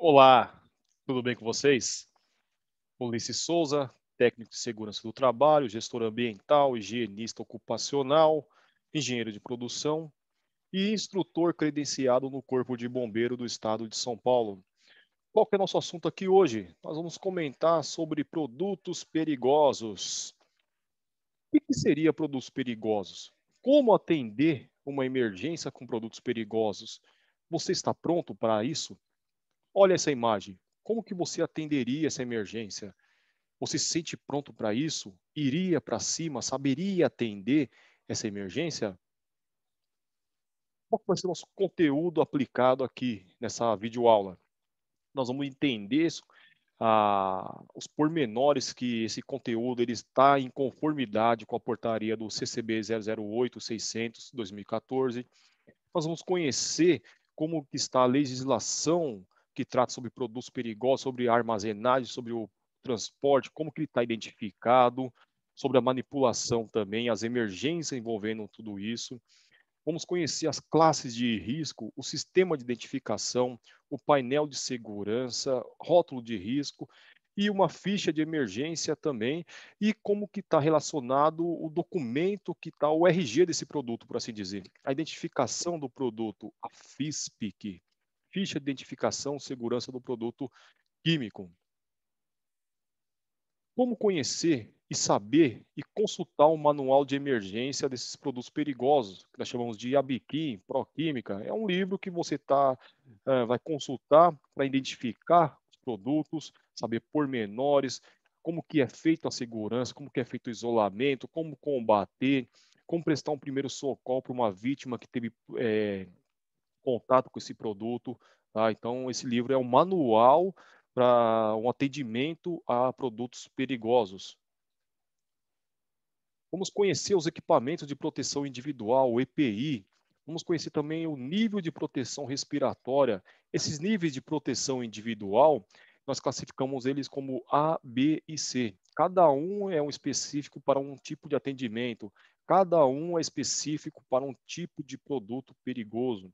Olá, tudo bem com vocês? Ulisses Souza, técnico de segurança do trabalho, gestor ambiental, higienista ocupacional, engenheiro de produção e instrutor credenciado no Corpo de Bombeiro do Estado de São Paulo. Qual que é o nosso assunto aqui hoje? Nós vamos comentar sobre produtos perigosos. O que seria produtos perigosos? Como atender uma emergência com produtos perigosos? Você está pronto para isso? Olha essa imagem. Como que você atenderia essa emergência? Você se sente pronto para isso? Iria para cima? Saberia atender essa emergência? Qual que vai ser o nosso conteúdo aplicado aqui nessa videoaula? Nós vamos entender os pormenores que esse conteúdo ele está em conformidade com a portaria do CCB 008-600/2014. Nós vamos conhecer como que está a legislação que trata sobre produtos perigosos, sobre a armazenagem, sobre o transporte, como que ele está identificado, sobre a manipulação também, as emergências envolvendo tudo isso. Vamos conhecer as classes de risco, o sistema de identificação, o painel de segurança, rótulo de risco e uma ficha de emergência também, e como que está relacionado o documento que está o RG desse produto, por assim dizer. A identificação do produto, a FISPIC, ficha de identificação segurança do produto químico. Como conhecer e saber e consultar o manual de emergência desses produtos perigosos, que nós chamamos de ABIQUIM, Proquímica. É um livro que você vai consultar para identificar os produtos, saber pormenores, como que é feito a segurança, como que é feito o isolamento, como combater, como prestar um primeiro socorro para uma vítima que teve contato com esse produto. Tá? Então, esse livro é um manual para um atendimento a produtos perigosos. Vamos conhecer os equipamentos de proteção individual, o EPI. Vamos conhecer também o nível de proteção respiratória. Esses níveis de proteção individual, nós classificamos eles como A, B e C. Cada um é um específico para um tipo de atendimento. Cada um é específico para um tipo de produto perigoso.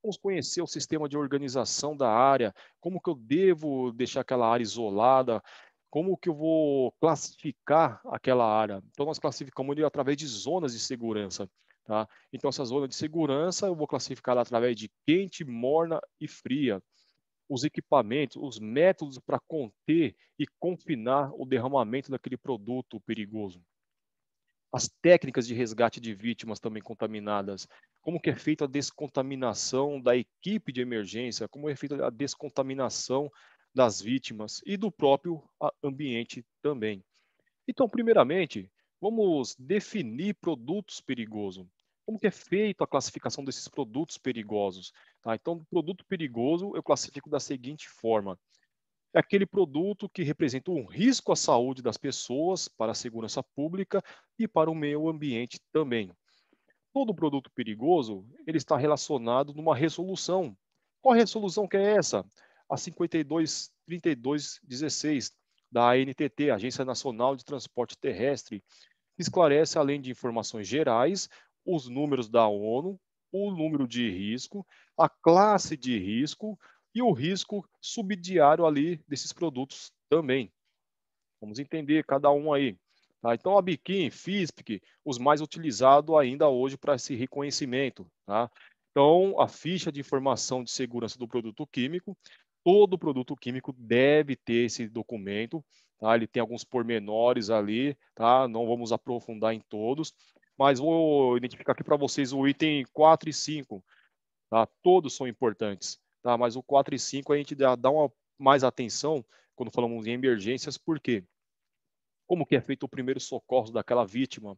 Vamos conhecer o sistema de organização da área, como que eu devo deixar aquela área isolada, como que eu vou classificar aquela área. Então, nós classificamos ele através de zonas de segurança. Tá? Então, essa zona de segurança eu vou classificar ela através de quente, morna e fria. Os equipamentos, os métodos para conter e confinar o derramamento daquele produto perigoso. As técnicas de resgate de vítimas também contaminadas, como que é feita a descontaminação da equipe de emergência, como é feita a descontaminação das vítimas e do próprio ambiente também. Então, primeiramente, vamos definir produtos perigosos. Como que é feita a classificação desses produtos perigosos? Tá? Então, produto perigoso eu classifico da seguinte forma: é aquele produto que representa um risco à saúde das pessoas, para a segurança pública e para o meio ambiente também. Todo produto perigoso, ele está relacionado numa resolução. Qual resolução que é essa? A 523216 da ANTT, Agência Nacional de Transporte Terrestre, que esclarece, além de informações gerais, os números da ONU, o número de risco, a classe de risco e o risco subsidiário ali desses produtos também. Vamos entender cada um aí. Tá? Então, a Biquim, FISPIC, os mais utilizados ainda hoje para esse reconhecimento. Tá? Então, a ficha de informação de segurança do produto químico, todo produto químico deve ter esse documento. Tá? Ele tem alguns pormenores ali, tá? Não vamos aprofundar em todos, mas vou identificar aqui para vocês o item 4 e 5. Tá? Todos são importantes, tá? Mas o 4 e 5 a gente dá uma mais atenção quando falamos em emergências, por quê? Como que é feito o primeiro socorro daquela vítima?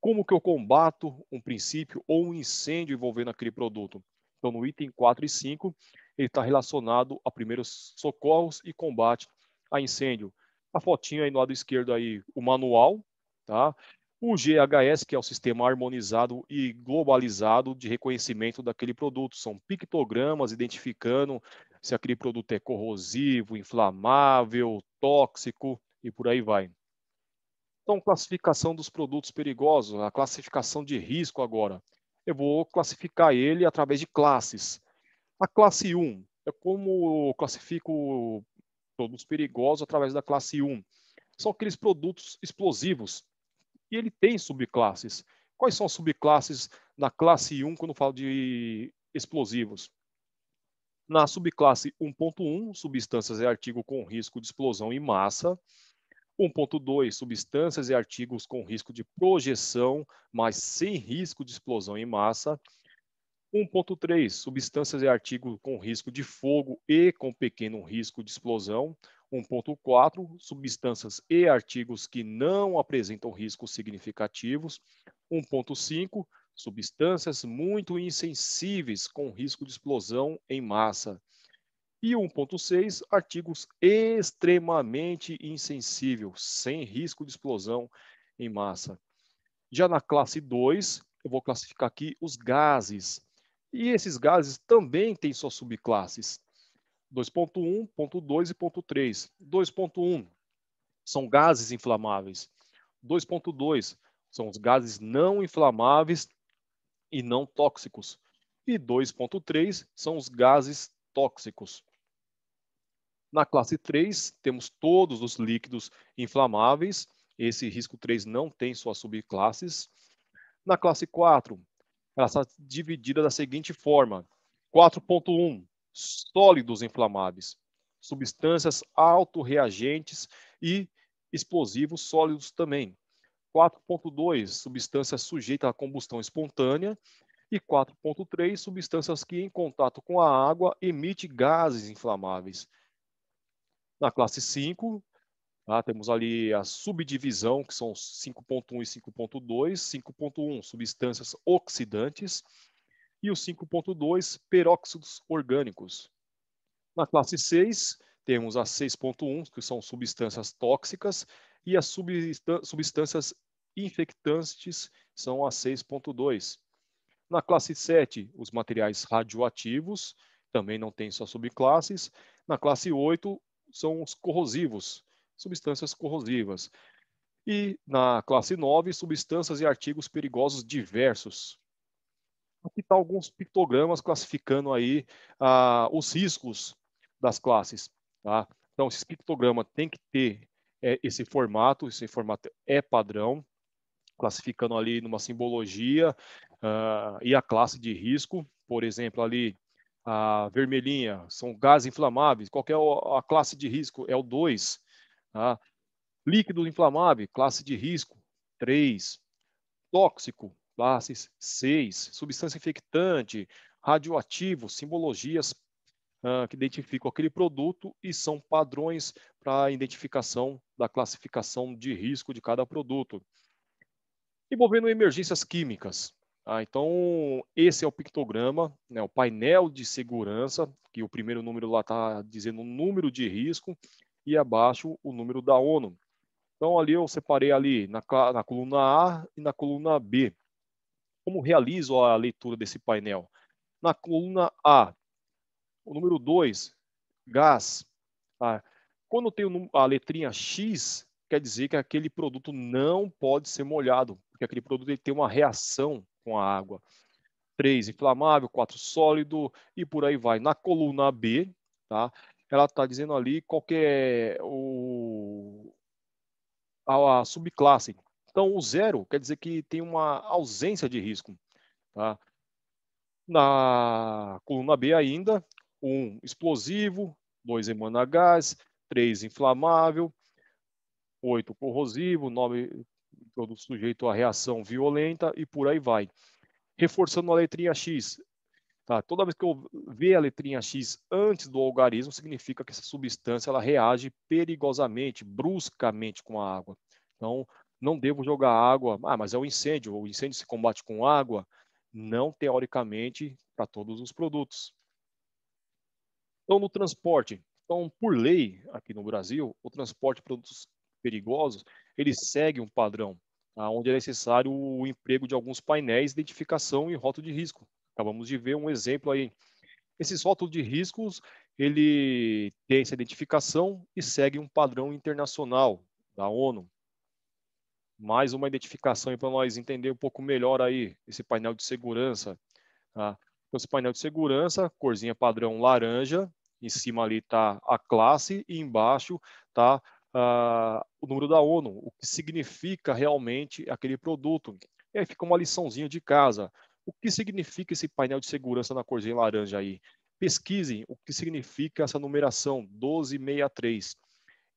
Como que eu combato um princípio ou um incêndio envolvendo aquele produto? Então, no item 4 e 5, ele está relacionado a primeiros socorros e combate a incêndio. A fotinha aí no lado esquerdo aí, o manual, tá? O GHS, que é o sistema harmonizado e globalizado de reconhecimento daquele produto. São pictogramas identificando se aquele produto é corrosivo, inflamável, tóxico e por aí vai. Então, classificação dos produtos perigosos, a classificação de risco agora. Eu vou classificar ele através de classes. A classe 1, É como eu classifico produtos perigosos através da classe 1. São aqueles produtos explosivos. E ele tem subclasses. Quais são as subclasses na classe 1 quando eu falo de explosivos? Na subclasse 1.1, substâncias e artigo com risco de explosão em massa. 1.2, substâncias e artigos com risco de projeção, mas sem risco de explosão em massa. 1.3, substâncias e artigos com risco de fogo e com pequeno risco de explosão. 1.4, substâncias e artigos que não apresentam riscos significativos. 1.5, substâncias muito insensíveis com risco de explosão em massa. E 1.6, artigos extremamente insensíveis, sem risco de explosão em massa. Já na classe 2, eu vou classificar aqui os gases. E esses gases também têm suas subclasses. 2.1, 2 e 3. 2.1 são gases inflamáveis. 2.2 são os gases não inflamáveis e não tóxicos. E 2.3 são os gases tóxicos. Na classe 3, temos todos os líquidos inflamáveis. Esse risco 3 não tem suas subclasses. Na classe 4, ela está dividida da seguinte forma: 4.1, sólidos inflamáveis, substâncias autorreagentes e explosivos sólidos também. 4.2, substâncias sujeitas à combustão espontânea. E 4.3, substâncias que, em contato com a água, emitem gases inflamáveis. Na classe 5, temos ali a subdivisão, que são 5.1 e 5.2. 5.1, substâncias oxidantes. E o 5.2, peróxidos orgânicos. Na classe 6, temos a 6.1, que são substâncias tóxicas. E as substâncias infectantes são a 6.2. Na classe 7, os materiais radioativos, também não tem suas subclasses. Na classe 8, são os corrosivos, substâncias corrosivas. E na classe 9, substâncias e artigos perigosos diversos. Aqui está alguns pictogramas classificando aí os riscos das classes. Tá? Então, esse pictograma tem que ter esse formato é padrão, classificando ali numa simbologia e a classe de risco. Por exemplo, ali a vermelhinha são gases inflamáveis. Qual que é a classe de risco? É o 2. Tá? Líquido inflamável, classe de risco 3. Tóxico, classe 6. Substância infectante, radioativo, simbologias que identificam aquele produto e são padrões para a identificação da classificação de risco de cada produto. Envolvendo emergências químicas. Então, esse é o pictograma, né, o painel de segurança, que o primeiro número lá está dizendo o número de risco e abaixo o número da ONU. Então, ali eu separei ali na coluna A e na coluna B. Como realizo a leitura desse painel? Na coluna A, o número 2, gás. Tá? Quando tem a letrinha X, quer dizer que aquele produto não pode ser molhado, porque aquele produto ele tem uma reação com a água. 3, inflamável. 4, sólido, e por aí vai. Na coluna B, tá? Ela está dizendo ali qual que é a subclasse. Então, o 0 quer dizer que tem uma ausência de risco. Tá? Na coluna B ainda, 1, explosivo. 2, emana gás. 3, inflamável. 8, corrosivo. 9, todo sujeito a reação violenta, e por aí vai. Reforçando a letrinha X. Tá? Toda vez que eu ver a letrinha X antes do algarismo, significa que essa substância ela reage perigosamente, bruscamente com a água. Então, não devo jogar água. Mas é um incêndio. O incêndio se combate com água? Não, teoricamente, para todos os produtos. Então, no transporte. Então, por lei, aqui no Brasil, o transporte de produtos perigosos, ele segue um padrão, onde é necessário o emprego de alguns painéis de identificação e rótulo de risco. Acabamos de ver um exemplo aí. Esses rótulos de riscos, ele tem essa identificação e segue um padrão internacional da ONU. Mais uma identificação para nós entender um pouco melhor aí esse painel de segurança. Tá? Então, esse painel de segurança, corzinha padrão laranja, em cima ali está a classe e embaixo está o número da ONU, o que significa realmente aquele produto. E aí fica uma liçãozinha de casa. O que significa esse painel de segurança na corzinha laranja aí? Pesquisem o que significa essa numeração 1263.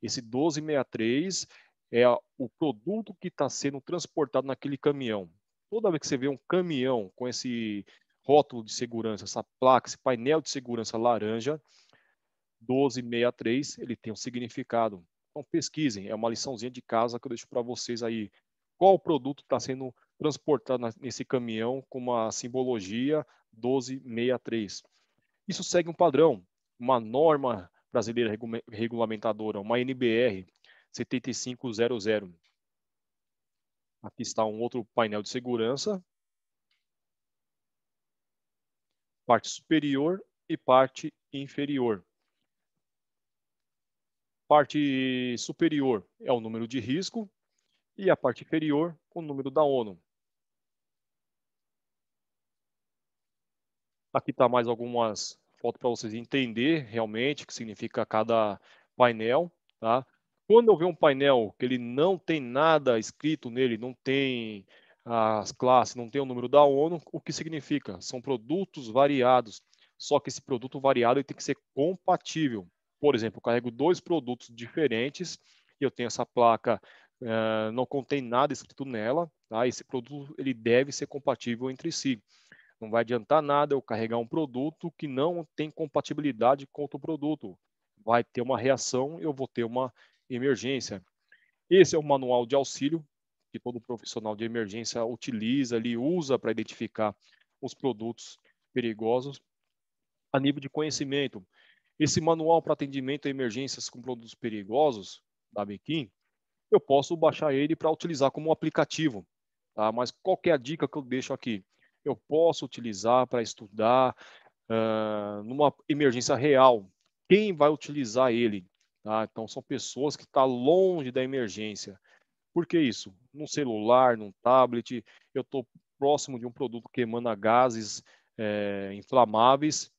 Esse 1263 é o produto que está sendo transportado naquele caminhão. Toda vez que você vê um caminhão com esse rótulo de segurança, essa placa, esse painel de segurança laranja, 1263, ele tem um significado. Então pesquisem, é uma liçãozinha de casa que eu deixo para vocês aí. Qual produto está sendo transportado nesse caminhão com uma simbologia 1263? Isso segue um padrão, uma norma brasileira regulamentadora, uma NBR 7500. Aqui está um outro painel de segurança, parte superior e parte inferior. Parte superior é o número de risco e a parte inferior o número da ONU. Aqui está mais algumas fotos para vocês entenderem realmente o que significa cada painel. Tá? Quando eu ver um painel que ele não tem nada escrito nele, não tem as classes, não tem o número da ONU, o que significa? São produtos variados, só que esse produto variado ele tem que ser compatível. Por exemplo, eu carrego dois produtos diferentes e eu tenho essa placa, não contém nada escrito nela, tá? Esse produto ele deve ser compatível entre si. Não vai adiantar nada eu carregar um produto que não tem compatibilidade com outro produto. Vai ter uma reação, eu vou ter uma emergência. Esse é o manual de auxílio que todo profissional de emergência utiliza, ele usa para identificar os produtos perigosos a nível de conhecimento. Esse manual para atendimento a emergências com produtos perigosos, da Bequim, eu posso baixar ele para utilizar como um aplicativo. Tá? Mas qual que é a dica que eu deixo aqui? Eu posso utilizar para estudar numa emergência real. Quem vai utilizar ele? Tá? Então, são pessoas que estão longe da emergência. Por que isso? Num celular, num tablet, eu estou próximo de um produto que emana gases inflamáveis,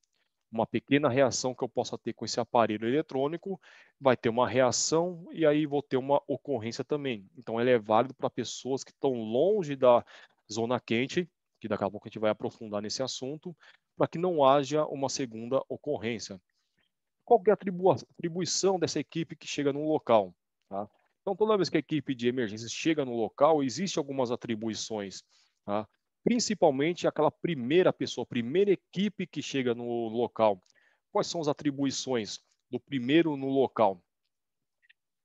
uma pequena reação que eu possa ter com esse aparelho eletrônico, vai ter uma reação e aí vou ter uma ocorrência também. Então, ele é válido para pessoas que estão longe da zona quente, que daqui a pouco a gente vai aprofundar nesse assunto, para que não haja uma segunda ocorrência. Qual que é a atribuição dessa equipe que chega no local? Tá? Então, toda vez que a equipe de emergência chega no local, existem algumas atribuições. Tá? Principalmente aquela primeira pessoa, primeira equipe que chega no local. Quais são as atribuições do primeiro no local?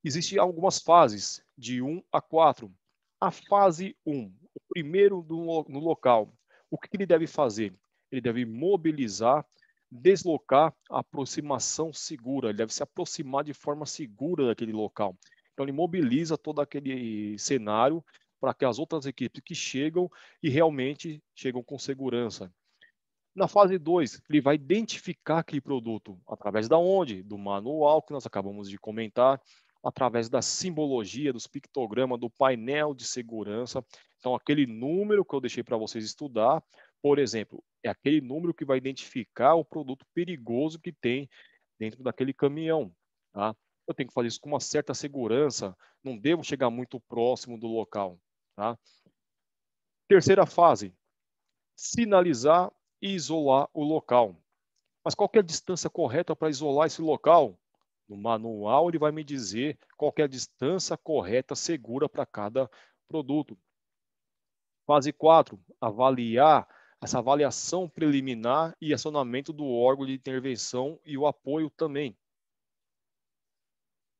Existem algumas fases, de 1 a 4. A fase 1, o primeiro no local, o que ele deve fazer? Ele deve mobilizar, deslocar, aproximação segura, ele deve se aproximar de forma segura daquele local. Então, ele mobiliza todo aquele cenário para que as outras equipes que chegam e realmente chegam com segurança. Na fase 2, ele vai identificar aquele produto através da onde? Do manual que nós acabamos de comentar, através da simbologia, dos pictogramas, do painel de segurança. Então, aquele número que eu deixei para vocês estudar, por exemplo, é aquele número que vai identificar o produto perigoso que tem dentro daquele caminhão. Tá? Eu tenho que fazer isso com uma certa segurança, não devo chegar muito próximo do local. Tá? Terceira fase, sinalizar e isolar o local. Mas qual que é a distância correta para isolar esse local? No manual ele vai me dizer qual que é a distância correta, segura para cada produto. Fase 4, avaliar essa avaliação preliminar e acionamento do órgão de intervenção e o apoio também.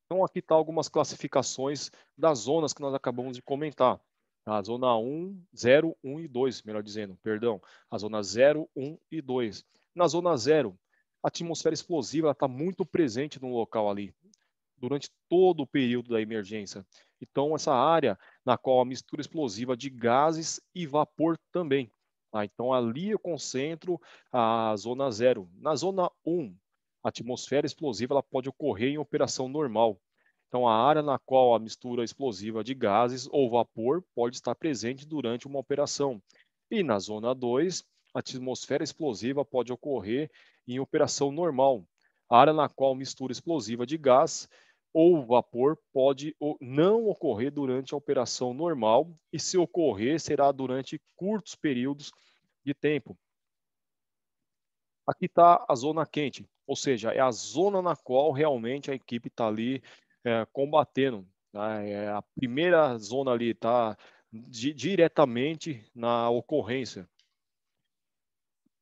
Então aqui está algumas classificações das zonas que nós acabamos de comentar. A zona 1, 0, 1 e 2, melhor dizendo, perdão. A zona 0, 1 e 2. Na zona 0, a atmosfera explosiva está muito presente no local ali, durante todo o período da emergência. Então, essa área na qual a mistura explosiva de gases e vapor também. Tá? Então, ali eu concentro a zona 0. Na zona 1, a atmosfera explosiva ela pode ocorrer em operação normal. Então, a área na qual a mistura explosiva de gases ou vapor pode estar presente durante uma operação. E na zona 2, a atmosfera explosiva pode ocorrer em operação normal. A área na qual mistura explosiva de gás ou vapor pode não ocorrer durante a operação normal e, se ocorrer, será durante curtos períodos de tempo. Aqui está a zona quente, ou seja, é a zona na qual realmente a equipe está ali combatendo. Tá? É a primeira zona ali está diretamente na ocorrência.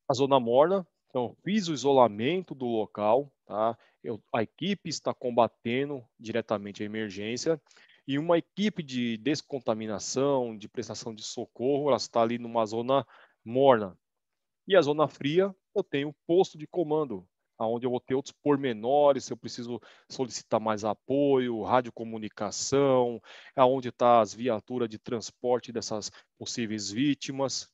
A zona morna, então fiz o isolamento do local, tá? A equipe está combatendo diretamente a emergência e uma equipe de descontaminação, de prestação de socorro, ela está ali numa zona morna. E a zona fria, eu tenho posto de comando, aonde eu vou ter outros pormenores, se eu preciso solicitar mais apoio, radiocomunicação, aonde está as viaturas de transporte dessas possíveis vítimas.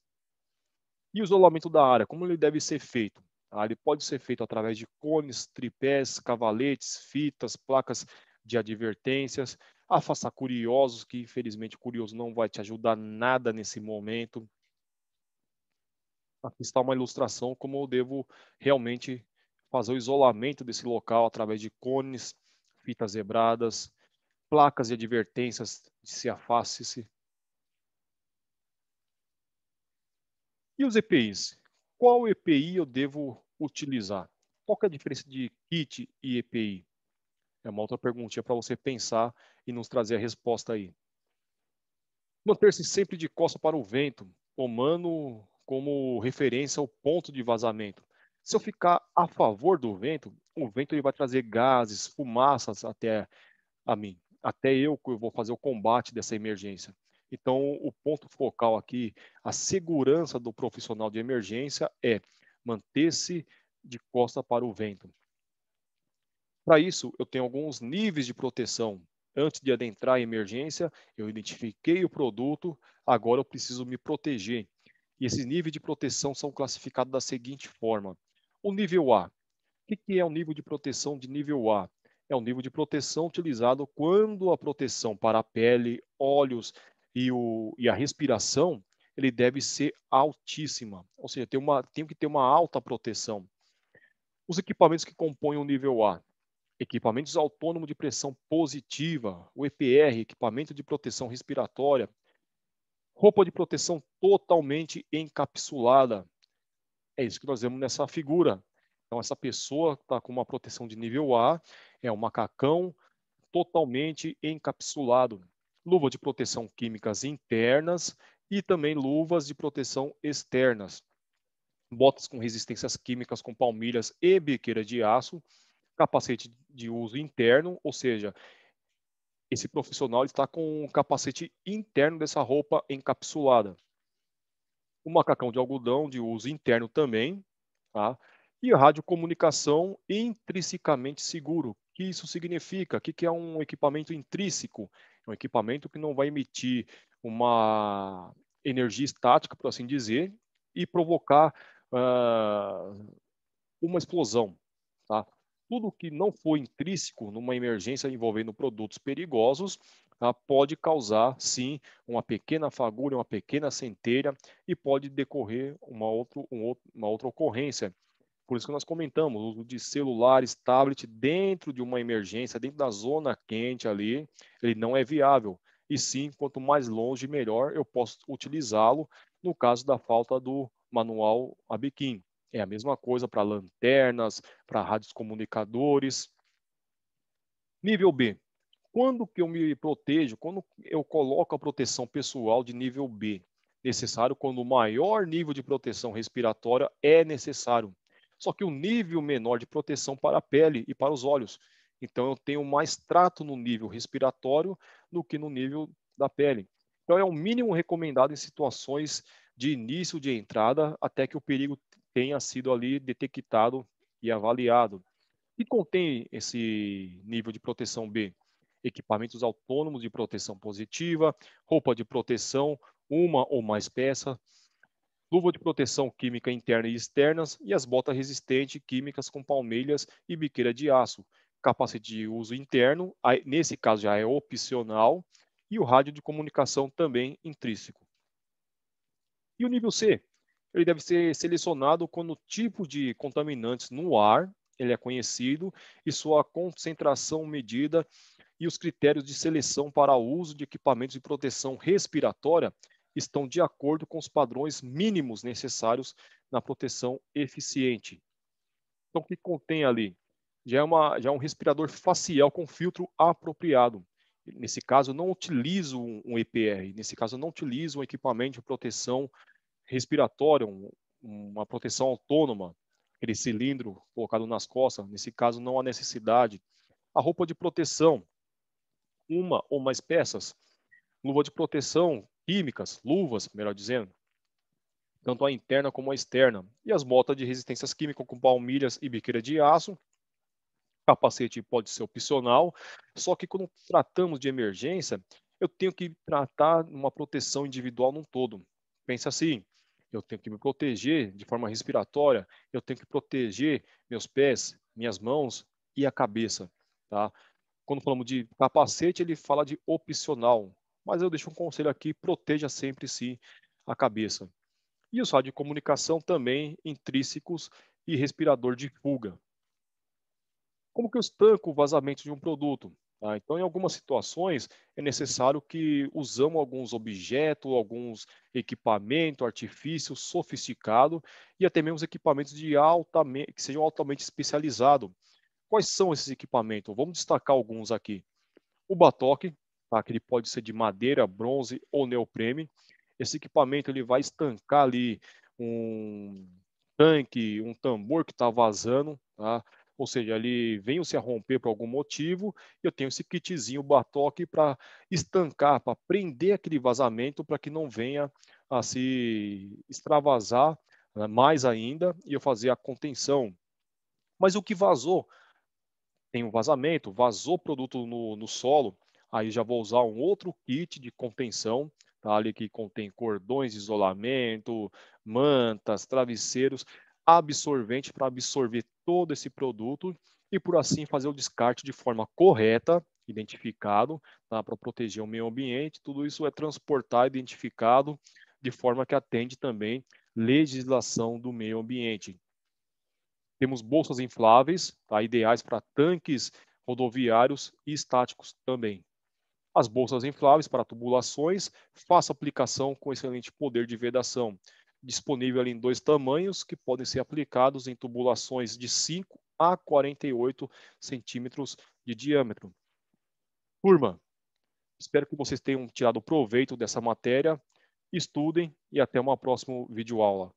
E o isolamento da área, como ele deve ser feito? Ele pode ser feito através de cones, tripés, cavaletes, fitas, placas de advertências, afastar curiosos, que infelizmente o curioso não vai te ajudar nada nesse momento. Aqui está uma ilustração como eu devo realmente fazer o isolamento desse local através de cones, fitas zebradas, placas de advertências de se afaste-se. E os EPIs? Qual EPI eu devo utilizar? Qual que é a diferença de kit e EPI? É uma outra perguntinha para você pensar e nos trazer a resposta aí. Manter-se sempre de costa para o vento, tomando como referência o ponto de vazamento. Se eu ficar a favor do vento, o vento ele vai trazer gases, fumaças até a mim, até eu que eu vou fazer o combate dessa emergência. Então, o ponto focal aqui, a segurança do profissional de emergência é manter-se de costa para o vento. Para isso, eu tenho alguns níveis de proteção. Antes de adentrar a emergência, eu identifiquei o produto, agora eu preciso me proteger. E esses níveis de proteção são classificados da seguinte forma: o nível A. O que é o nível de proteção de nível A? É o nível de proteção utilizado quando a proteção para a pele, olhos e a respiração ele deve ser altíssima. Ou seja, tem que ter uma alta proteção. Os equipamentos que compõem o nível A: equipamentos autônomos de pressão positiva, o EPR, equipamento de proteção respiratória, roupa de proteção totalmente encapsulada. É isso que nós vemos nessa figura. Então, essa pessoa está com uma proteção de nível A, é um macacão totalmente encapsulado. Luva de proteção químicas internas e também luvas de proteção externas. Botas com resistências químicas com palmilhas e biqueira de aço, capacete de uso interno, ou seja, esse profissional está com um capacete interno dessa roupa encapsulada. O macacão de algodão de uso interno também, tá? E a radiocomunicação intrinsecamente seguro. O que isso significa? O que é um equipamento intrínseco? É um equipamento que não vai emitir uma energia estática, por assim dizer, e provocar uma explosão. Tá? Tudo que não for intrínseco numa emergência envolvendo produtos perigosos pode causar, sim, uma pequena fagulha, uma pequena centelha e pode decorrer uma outra ocorrência. Por isso que nós comentamos, o uso de celulares, tablet dentro de uma emergência, dentro da zona quente ali, ele não é viável. E sim, quanto mais longe, melhor eu posso utilizá-lo no caso da falta do manual ABIQUIM. É a mesma coisa para lanternas, para rádios comunicadores. Nível B. Quando que eu me protejo? Quando eu coloco a proteção pessoal de nível B? Necessário quando o maior nível de proteção respiratória é necessário. Só que o nível menor de proteção para a pele e para os olhos. Então eu tenho mais trato no nível respiratório do que no nível da pele. Então é o mínimo recomendado em situações de início de entrada até que o perigo tenha sido ali detectado e avaliado. E contém esse nível de proteção B? Equipamentos autônomos de proteção positiva, roupa de proteção, uma ou mais peças, luva de proteção química interna e externas e as botas resistentes químicas com palmilhas e biqueira de aço. Capacete de uso interno, nesse caso já é opcional, e o rádio de comunicação também intrínseco. E o nível C? Ele deve ser selecionado quando o tipo de contaminantes no ar ele é conhecido e sua concentração medida e os critérios de seleção para o uso de equipamentos de proteção respiratória estão de acordo com os padrões mínimos necessários na proteção eficiente. Então, o que contém ali? Já é um respirador facial com filtro apropriado. Nesse caso, eu não utilizo um EPR, nesse caso, eu não utilizo um equipamento de proteção respiratória, uma proteção autônoma, aquele cilindro colocado nas costas, nesse caso, não há necessidade. A roupa de proteção, uma ou mais peças, luva de proteção químicas, luvas, melhor dizendo, tanto a interna como a externa, e as botas de resistências químicas com palmilhas e biqueira de aço. Capacete pode ser opcional, só que quando tratamos de emergência, eu tenho que tratar uma proteção individual num todo. Pensa assim, eu tenho que me proteger de forma respiratória, eu tenho que proteger meus pés, minhas mãos e a cabeça, tá? Quando falamos de capacete, ele fala de opcional, mas eu deixo um conselho aqui, proteja sempre sim a cabeça. E os rádios de comunicação também intrínsecos e respirador de fuga. Como que eu estanco o vazamento de um produto? Tá? Então, em algumas situações, é necessário que usamos alguns objetos, alguns equipamentos, artifícios sofisticados e até mesmo equipamentos que sejam altamente especializados. Quais são esses equipamentos? Vamos destacar alguns aqui. O batoque, tá? Que ele pode ser de madeira, bronze ou neoprene. Esse equipamento ele vai estancar ali um tanque, um tambor que está vazando, tá? Ou seja, ele veio se a romper por algum motivo, eu tenho esse kitzinho batoque para estancar, para prender aquele vazamento para que não venha a se extravasar, né, mais ainda e eu fazer a contenção. Mas o que vazou, tem um vazamento, vazou produto no solo, aí já vou usar um outro kit de contenção, tá? Ali que contém cordões de isolamento, mantas, travesseiros, absorvente para absorver todo esse produto e por assim fazer o descarte de forma correta, identificado, tá? Para proteger o meio ambiente. Tudo isso é transportado, identificado de forma que atende também legislação do meio ambiente. Temos bolsas infláveis, tá, ideais para tanques rodoviários e estáticos também. As bolsas infláveis para tubulações, fácil aplicação com excelente poder de vedação. Disponível ali em dois tamanhos que podem ser aplicados em tubulações de 5 a 48 centímetros de diâmetro. Turma, espero que vocês tenham tirado proveito dessa matéria. Estudem e até uma próxima videoaula.